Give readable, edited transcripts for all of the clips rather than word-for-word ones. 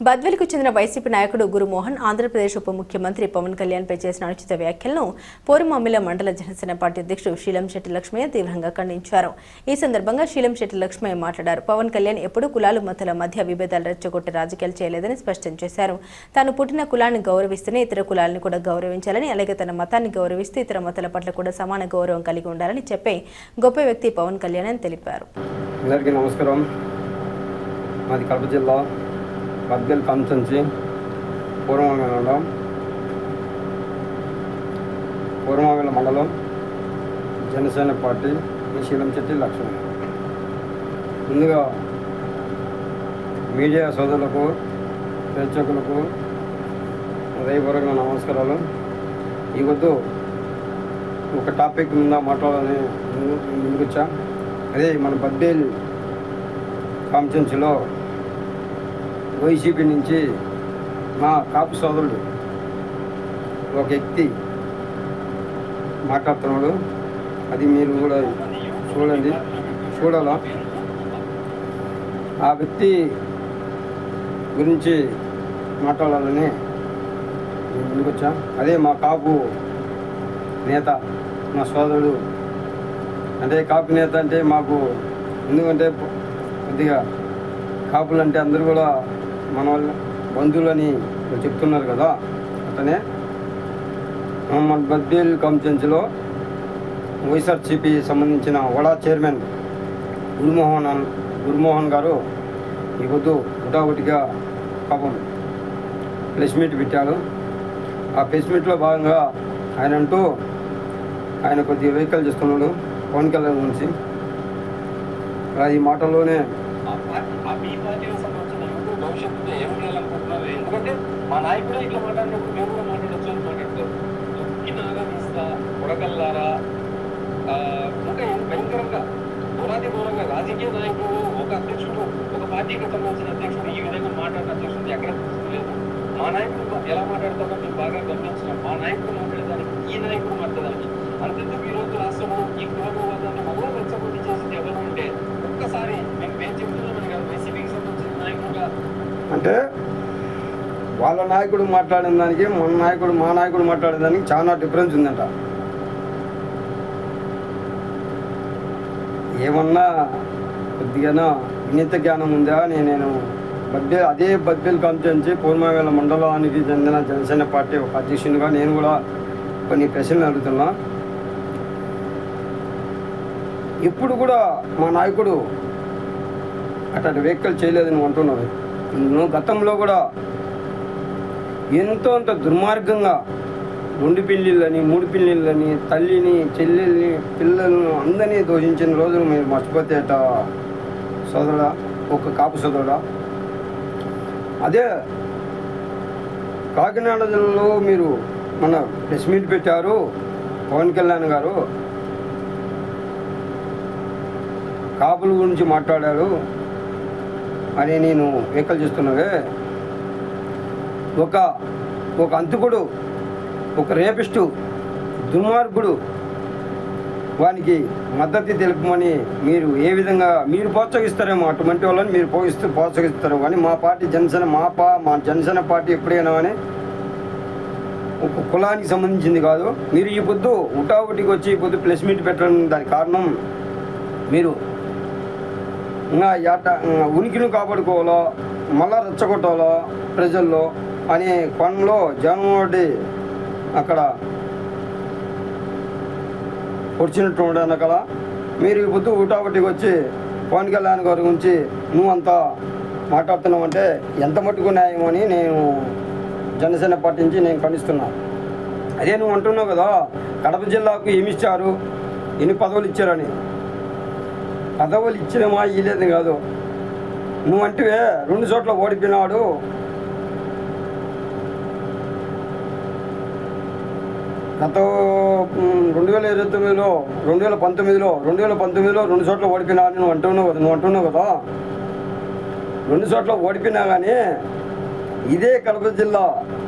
బద్వేలుకు చెందిన వైసీపీ నాయకుడు గురుమోహన్ ఆంధ్రప్రదేశ్ ఉప ముఖ్యమంత్రి పవన్ కళ్యాణ్పై చేసిన అనుచిత వ్యాఖ్యలను పోరుమామిల మండల జనసేన పార్టీ అధ్యక్షుడు శీలంశెట్టి లక్ష్మయ్య తీవ్రంగా ఖండించారు. ఈ సందర్భంగా శీలంశెట్టి లక్ష్మయ్య మాట్లాడారు. పవన్ కళ్యాణ్ ఎప్పుడూ కులాలు మతాల మధ్య విభేదాలు రెచ్చగొట్టే రాజకీయాలు చేయలేదని స్పష్టం చేశారు. తాను పుట్టిన కులాన్ని గౌరవిస్తూనే ఇతర కులాలను కూడా గౌరవించాలని, అలాగే తన మతాన్ని గౌరవిస్తూ ఇతర మతాల పట్ల కూడా సమాన గౌరవం కలిగి ఉండాలని చెప్పే గొప్ప వ్యక్తి పవన్ కళ్యాణ్ అని తెలిపారు. అందరికీ నమస్కారం. మాది కడప జిల్లా బద్వేలు కాన్స్టిట్యున్సీ పూర్వమామిల మండలం జనసేన పార్టీ శీలంశెట్టి లక్ష్మయ్య. ముందుగా మీడియా సోదరులకు, ప్రేక్షకులకు హృదయపూర్వక నమస్కారాలు. ఈవద్దు ఒక టాపిక్ మీద మాట్లాడాలని ముందుకొచ్చా. అదే మన బద్వేలు కాన్స్టిట్యున్సీలో వైసీపీ నుంచి మా కాపు సోదరుడు ఒక వ్యక్తి మాట్లాడుతున్నాడు. అది మీరు కూడా చూడాలా. ఆ వ్యక్తి గురించి మాట్లాడాలని ముందుకొచ్చా. అదే మా కాపు నేత, మా సోదరుడు. అంటే కాపు నేత అంటే మాకు ఎందుకంటే కొద్దిగా కాపులు అంటే అందరూ కూడా మన వాళ్ళ బంధువులని చెప్తున్నారు కదా. అతనే మన బద్వేలు కాన్స్టిట్యున్సీలో వైఎస్ఆర్సీపీ సంబంధించిన వడా చైర్మన్ గురుమోహన్ గారు ఈ పొద్దు ఒకటిగా పాపం ప్రెస్ మీట్ పెట్టాడు. ఆ ప్రెస్ మీట్లో భాగంగా ఆయన కొద్దిగా వెహికల్ చేస్తున్నాడు పవన్ కళ్యాణ్ గురించి. ఈ మాటల్లోనే భవిష్యత్తులో ఏం చేయాలనుకుంటున్నారు? ఎందుకంటే మా నాయకుడే ఇట్లా మాట్లాడినప్పుడు మేము కూడా మాట్లాడచ్చు అని మాట్లాడతారు. ఇనాగా ఇస్తా కొడగల్లారా ఇంకా భయంకరంగా దూరంగా రాజకీయ నాయకుడు, ఒక అధ్యక్షుడు, ఒక పార్టీకి సంబంధించిన అధ్యక్షుడు ఈ విధంగా మాట్లాడిన అధ్యక్షుడు ఎక్కడ లేదు. మా నాయకుడు ఎలా మాట్లాడతారో మేము బాగా గమనించినాం. మా నాయకుడు మాట్లాడేదానికి ఈ నాయకుడు మాట్లాడడానికి అంతెందుకు ఈరోజు రాష్ట్రంలో ఈ కులవాదాన్ని మళ్ళా రెచ్చగొట్టి చేసింది ఎవరు ఉంటే ఒక్కసారి మేము చెప్తున్నామని కాదు, వైసీపీకి సంబంధించిన నాయకుడుగా అంటే వాళ్ళ నాయకుడు మాట్లాడిన దానికి మా నాయకుడు మాట్లాడే దానికి చాలా డిఫరెన్స్ ఉందంట. ఏమన్నా కొద్దిగానో వినీత జ్ఞానం ఉందా అని నేను బద్వేలు కాన్స్టిట్యున్సీ పూర్వమామిల మండలానికి చెందిన జనసేన పార్టీ ఒక అధ్యక్షునిగా నేను కూడా కొన్ని ప్రశ్నలు అడుగుతున్నా. ఇప్పుడు కూడా మా నాయకుడు అట్లాంటి వ్యాఖ్యలు చేయలేదని అంటున్నారు. గతంలో కూడా ఎంతో అంత దుర్మార్గంగా 2 పెళ్ళిళ్ళని 3 పెళ్ళిళ్ళని తల్లిని, చెల్లెల్ని, పిల్లలను అందరినీ దోషించిన రోజులు మీరు మర్చిపోతే సోదరుడా, ఒక కాపు సోదరుడా. అదే కాకినాడ జిల్లాలో మీరు మన ప్రెస్ మీట్ పెట్టారు. పవన్ కళ్యాణ్ గారు కాపుల గురించి మాట్లాడారు అని నేను వ్యాఖ్యలు చేస్తున్నావే. ఒక అంతకుడు, ఒక రేపిస్టు, దుర్మార్గుడు వానికి మద్దతు తెలుపమని మీరు ఏ విధంగా మీరు ప్రోత్సహిస్తారేమో, అటువంటి వాళ్ళని మీరు ప్రోత్సహిస్తారు. కానీ మా పార్టీ జనసేన మా జనసేన పార్టీ ఎప్పుడైనా కానీ ఒక కులానికి సంబంధించింది కాదు. మీరు ఈ పొద్దు ఉటావుటికి వచ్చి ఈ పొద్దు ప్రెస్ మీట్ పెట్టడం దానికి కారణం మీరు ఇంకా ఉనికిని కాపాడుకోవాలో, మళ్ళా రెచ్చగొట్టాలో ప్రజల్లో అనే కోణంలో జగన్మోహన్ రెడ్డి అక్కడ వచ్చినట్టు ఉండను కదా. మీరు ఈ పొద్దు ఉటావుటికి వచ్చి పవన్ కళ్యాణ్ గారి గురించి నువ్వంతా మాట్లాడుతున్నావు అంటే ఎంత మట్టుకు న్యాయం అని నేను జనసేన పార్టీ నుంచి నేను ఖండిస్తున్నా. అదే నువ్వు అంటున్నావు కదా, కడప జిల్లాకు ఏమి ఇచ్చారు, ఎన్ని పదవులు ఇచ్చారని. పదవులు ఇచ్చినమా ఇయ్యలేదు కాదు. నువ్వు అంటే 2 చోట్ల ఓడిపోయినాడు. గత 2019లో 2 చోట్ల ఓడిపోయినాడు నువ్వు అంటున్నావు కదా. 2 చోట్ల ఓడిపోయినా కానీ ఇదే కడప జిల్లా,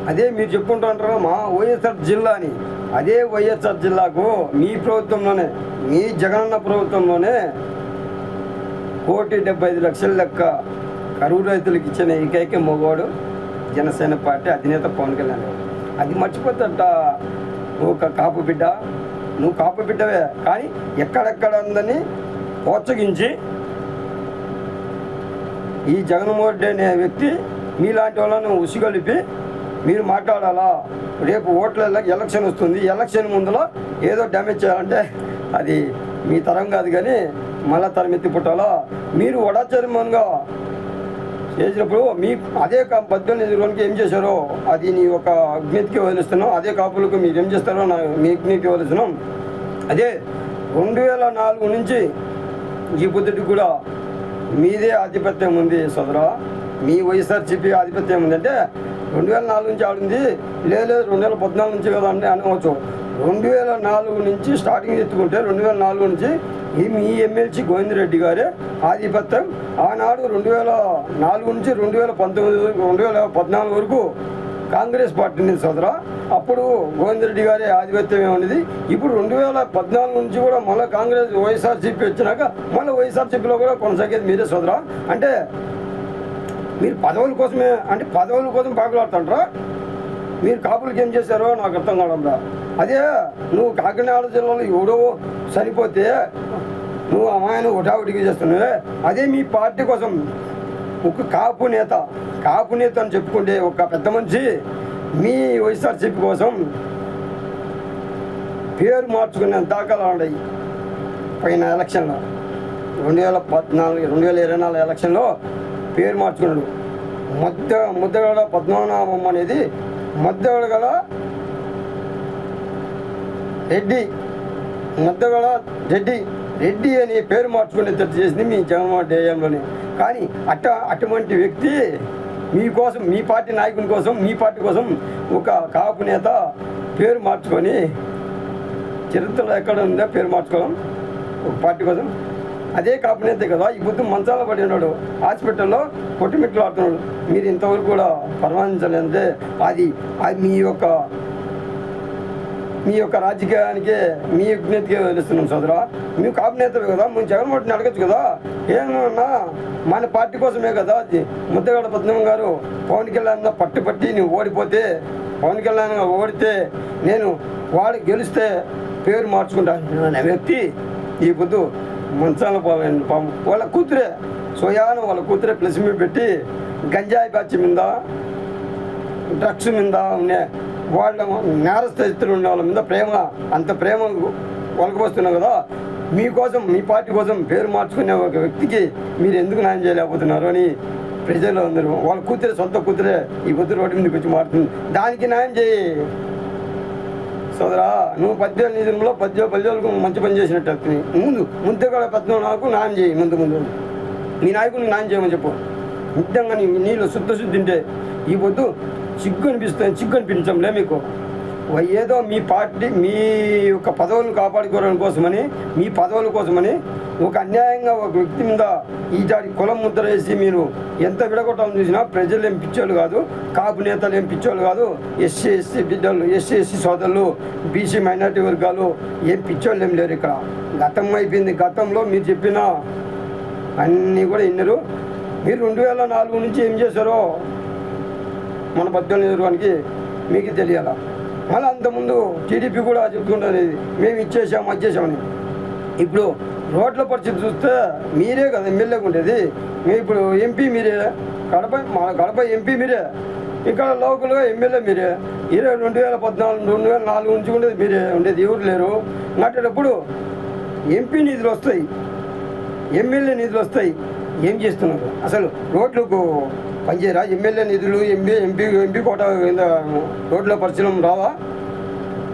అదే మీరు చెప్పుకుంటుంటారు మా వైఎస్ఆర్ జిల్లా అని. అదే వైఎస్ఆర్ జిల్లాకు మీ ప్రభుత్వంలోనే, మీ జగనన్న ప్రభుత్వంలోనే 1,75,00,000 లెక్క కరువు రైతులకు ఇచ్చిన ఏకైక మగవాడు జనసేన పార్టీ అధినేత పవన్ కళ్యాణ్ గారు. అది మర్చిపోతుంట. నువ్వు ఒక కాపు బిడ్డ, నువ్వు కాపు బిడ్డవే, కానీ ఎక్కడెక్కడ అందరినీ ప్రోత్సహించి ఈ జగన్మోహన్ రెడ్డి అనే వ్యక్తి మీలాంటి వాళ్ళను ఉసిగొలిపి మీరు మాట్లాడాలా. రేపు ఓట్ల ఎలక్షన్ వస్తుంది, ఎలక్షన్ ముందులో ఏదో డ్యామేజ్ చేయాలంటే అది మీ తరం కాదు, కానీ మళ్ళా తరం ఎత్తి పుట్టాలా. మీరు వడాచర్మన్గా చేసినప్పుడు మీ అదే 18 ఏం చేశారో అది నీ ఒక అజ్ఞతకి వదిలిస్తున్నాం. అదే కాపులకు మీరు ఏం చేస్తారో మీ అజ్ఞతకి వదిలిస్తున్నాం. అదే 2004 నుంచి ఈ బుద్ధుడికి కూడా మీదే ఆధిపత్యం ఉంది సోదరా. మీ వైఎస్ఆర్సీపీ ఆధిపత్యం ఉందంటే 2004 నుంచి ఆడింది, లేదు 2014 నుంచి కదా అంటే అనవచ్చు. 2004 నుంచి స్టార్టింగ్ ఎత్తుకుంటే 2004 నుంచి మీ ఎమ్మెల్సీ గోవిందరెడ్డి గారే ఆధిపత్యం. ఆనాడు 2004 నుంచి 2014 వరకు కాంగ్రెస్ పార్టీ ఉంది సోదరా. అప్పుడు గోవిందరెడ్డి గారే ఆధిపత్యం ఏమనేది. ఇప్పుడు 2014 నుంచి కూడా మళ్ళీ కాంగ్రెస్ వైఎస్ఆర్సీపీ వచ్చినాక మళ్ళీ వైఎస్ఆర్సీపీలో కూడా కొనసాగేది మీరే సోదరా. అంటే మీరు పదవుల కోసమే, అంటే పదవుల కోసం పాకులాడుతుంటారా? మీరు కాపులకి ఏం చేశారో నాకు అర్థం కావడంలా. అదే నువ్వు కాకినాడ జిల్లాలో ఎవడో సరిపోతే నువ్వు అమ్మాయిని ఉటావుటికి చేస్తున్నావే, అదే మీ పార్టీ కోసం ఒక కాపు నేత అని చెప్పుకుంటే ఒక పెద్ద మనిషి మీ వైఎస్ఆర్సీపీ కోసం పేరు మార్చుకునే దాఖలా ఉన్నాయి. పైన ఎలక్షన్లో 2024 ఎలక్షన్లో పేరు మార్చుకున్నాడు. ముద్దగడ పద్మనాభం అనేది ముద్దగడ రెడ్డి అని పేరు మార్చుకునేటట్టు చేసింది మీ జగన్మోహన్ రెడ్డి. కానీ అటువంటి వ్యక్తి మీకోసం, మీ పార్టీ నాయకుని కోసం, మీ పార్టీ కోసం ఒక కాపు నేత పేరు మార్చుకొని, చరిత్రలో ఎక్కడ ఉందో పేరు మార్చుకోవడం ఒక పార్టీ కోసం. అదే కాపు నేతే కదా ఈ బుద్ధి మంచాల పడి ఉన్నాడు, హాస్పిటల్లో కొట్టుమిట్లు ఆడుతున్నాడు. మీరు ఇంతవరకు కూడా పరామర్శించలేదంటే అది మీ యొక్క రాజకీయానికే, మీ విజ్ఞతకే వదిలిస్తున్నాం సోదరా. మేము కాపు నేతవే కదా, మేము జగన్మోహన్ రెడ్డిని అడగచ్చు కదా. ఏమన్నా మన పార్టీ కోసమే కదా ముద్దగడ పద్మనాభం గారు పవన్ కళ్యాణ్ పట్టుపట్టి నువ్వు ఓడిపోతే, పవన్ కళ్యాణ్ ఓడితే నేను వాడు గెలిస్తే పేరు మార్చుకుంటాను అనే వ్యక్తి ఈ పొద్దు మంచాల వాళ్ళ కూతురే స్వయానం వాళ్ళ కూతురే ప్లస్ మీద పెట్టి గంజాయి బ్యాచ్ మీద, డ్రగ్స్ మీద ఉండే వాళ్ళ నేరస్థితులు ఉండే వాళ్ళ మీద అంత ప్రేమ వలకపోస్తున్నాం కదా. మీకోసం, మీ పార్టీ కోసం పేరు మార్చుకునే ఒక వ్యక్తికి మీరు ఎందుకు న్యాయం చేయలేకపోతున్నారు అని ప్రజలు అందరూ, వాళ్ళ కూతురే, సొంత కూతురే ఈ పొద్దు రోడ్డు మీదకి వచ్చి మారుతుంది. దానికి న్యాయం చేయి సోదరా. నువ్వు 10,000 నిధులలో 10,000 మంచి పని చేసినట్టు ముద్దగడ పద్మనాభకు న్యాయం చేయి. ముందు మీ నాయకుడిని న్యాయం చేయమని చెప్పు. నిజంగా నీళ్ళు శుద్ధి ఉంటే ఈ పొద్దు సిగ్గు అనిపించంలే మీకు. ఏదో మీ పార్టీ మీ యొక్క పదవులను కాపాడుకోవడం కోసమని, మీ పదవుల కోసమని ఒక అన్యాయంగా ఒక వ్యక్తి మీద ఈ జాతి కులం ముద్ర వేసి మీరు ఎంత విడగొట్టాలని చూసినా ప్రజలు ఏం పిచ్చోళ్ళు కాదు, కాపు నేతలు ఏం పిచ్చోళ్ళు కాదు, ఎస్సీ బిడ్డలు, ఎస్సీ సోదరులు, బీసీ మైనార్టీ వర్గాలు ఏం పిచ్చోళ్ళు ఏం లేరు ఇక్కడ. గతం అయిపోయింది. గతంలో మీరు చెప్పిన అన్నీ కూడా విన్నారు. మీరు 2004 నుంచి ఏం చేశారో మన 18 మీకు తెలియాలా. మళ్ళీ అంతకుముందు టీడీపీ కూడా చెప్పుకుంటుంది మేము ఇచ్చేసామని. ఇప్పుడు రోడ్ల పరిస్థితి చూస్తే మీరే కదా ఎమ్మెల్యేగా ఉండేది. మేము ఇప్పుడు ఎంపీ మీరే, కడప ఎంపీ మీరే, ఇక్కడ లోకల్గా ఎమ్మెల్యే మీరే. 2014 నుంచి ఉండేది మీరే ఉండేది, ఎవరు లేరు. నాటేటప్పుడు ఎంపీ నిధులు వస్తాయి, ఎమ్మెల్యే నిధులు వస్తాయి. ఏం చేస్తున్నారు అసలు? రోడ్లకు పనిచేయరా? ఎమ్మెల్యే నిధులు, ఎంపీ కోట కింద రోడ్ల పరిశీలన రావా?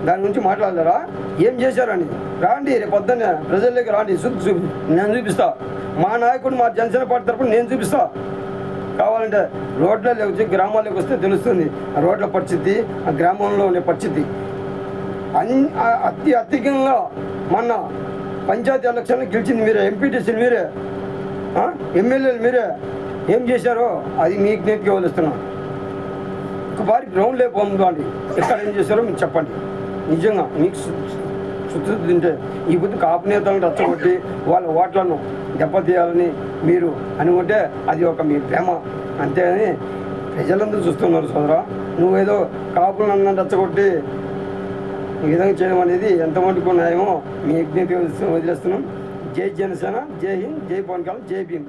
దాని గురించి మాట్లాడతారా? ఏం చేశారని రాండి, రేపు పొద్దున్నే ప్రజల్లోకి రాండి, నేను చూపిస్తా. మా నాయకుడు, మా జనసేన పార్టీ తరపున నేను చూపిస్తా. కావాలంటే రోడ్లలోకి వచ్చి గ్రామాల్లోకి వస్తే తెలుస్తుంది ఆ రోడ్ల పరిస్థితి, ఆ గ్రామంలో ఉండే పరిస్థితి. అత్యధికంగా మొన్న పంచాయతీ ఎలక్షన్లో గెలిచింది మీరే, ఎంపీటీసీలు మీరే, ఎమ్మెల్యేలు మీరే. ఏం చేశారో అది మీకు నేతికి వదిలిస్తున్నాం. ఒకసారి గ్రౌండ్ లేకపోండి, ఎక్కడ ఏం చేశారో మీకు చెప్పండి. నిజంగా మీకు చుట్టుతుంటే ఈ బుద్ధి కాపు నేతలను రెచ్చగొట్టి వాళ్ళ ఓట్లను దెబ్బతీయాలని మీరు అనుకుంటే అది ఒక మీ ప్రేమ అంతేగాని ప్రజలందరూ చూస్తున్నారు సోదరా. నువ్వేదో కాపులను రెచ్చగొట్టి ఈ విధంగా చేయడం అనేది ఎంత మటుకు న్యాయమో మీ విజ్ఞప్తి వదిలేస్తున్నాం. జై జనసేన, జై హింద్, జై పవన్ కళ్యాణ్, జై భీమ్.